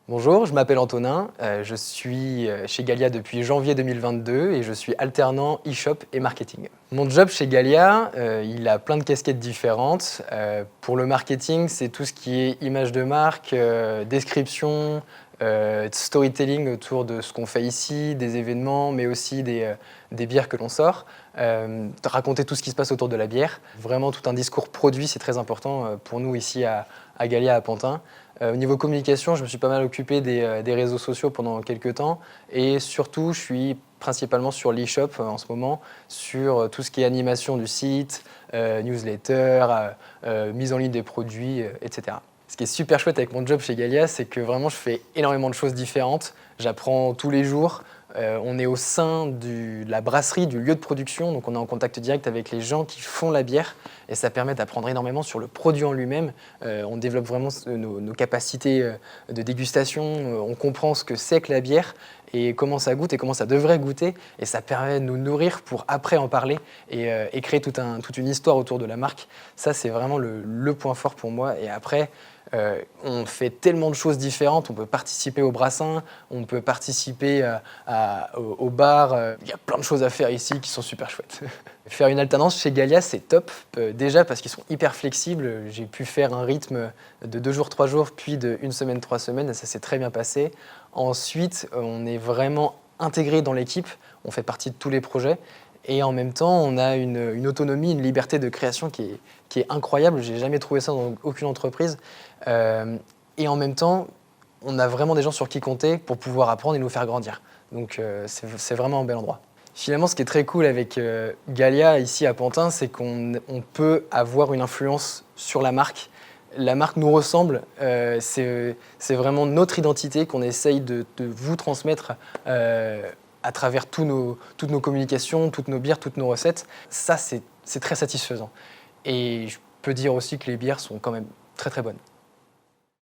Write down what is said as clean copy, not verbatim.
Bonjour, je m'appelle Antonin, je suis chez Gallia depuis janvier 2022 et je suis alternant e-shop et marketing. Mon job chez Gallia, il a plein de casquettes différentes. Pour le marketing, c'est tout ce qui est image de marque, description, storytelling autour de ce qu'on fait ici, des événements, mais aussi des bières que l'on sort. Raconter tout ce qui se passe autour de la bière. Vraiment tout un discours produit, c'est très important pour nous ici à Gallia, à Pantin. Au niveau communication, je me suis pas mal occupé des réseaux sociaux pendant quelques temps et surtout, je suis principalement sur l'e-shop en ce moment, sur tout ce qui est animation du site, newsletter, mise en ligne des produits, etc. Ce qui est super chouette avec mon job chez Gallia, c'est que vraiment je fais énormément de choses différentes. J'apprends tous les jours. On est au sein de la brasserie, du lieu de production, donc on est en contact direct avec les gens qui font la bière et ça permet d'apprendre énormément sur le produit en lui-même. On développe vraiment nos capacités de dégustation, on comprend ce que c'est que la bière et comment ça goûte et comment ça devrait goûter et ça permet de nous nourrir pour après en parler et créer toute une histoire autour de la marque. Ça, c'est vraiment le point fort pour moi et après, on fait tellement de choses différentes, on peut participer au brassin, on peut participer au bar, il y a plein de choses à faire ici qui sont super chouettes. Faire une alternance chez Gallia, c'est top, déjà parce qu'ils sont hyper flexibles, j'ai pu faire un rythme de 2 jours, 3 jours, puis de 1 semaine, 3 semaines, et ça s'est très bien passé. Ensuite, on est vraiment intégré dans l'équipe, on fait partie de tous les projets, et en même temps, on a une autonomie, une liberté de création qui est incroyable. J'ai jamais trouvé ça dans aucune entreprise. Et en même temps, on a vraiment des gens sur qui compter pour pouvoir apprendre et nous faire grandir. Donc c'est vraiment un bel endroit. Finalement, ce qui est très cool avec Gallia ici à Pantin, c'est qu'on peut avoir une influence sur la marque. La marque nous ressemble, c'est vraiment notre identité qu'on essaye de vous transmettre à travers toutes nos communications, toutes nos bières, toutes nos recettes. Ça, c'est très satisfaisant. Et je peux dire aussi que les bières sont quand même très très bonnes.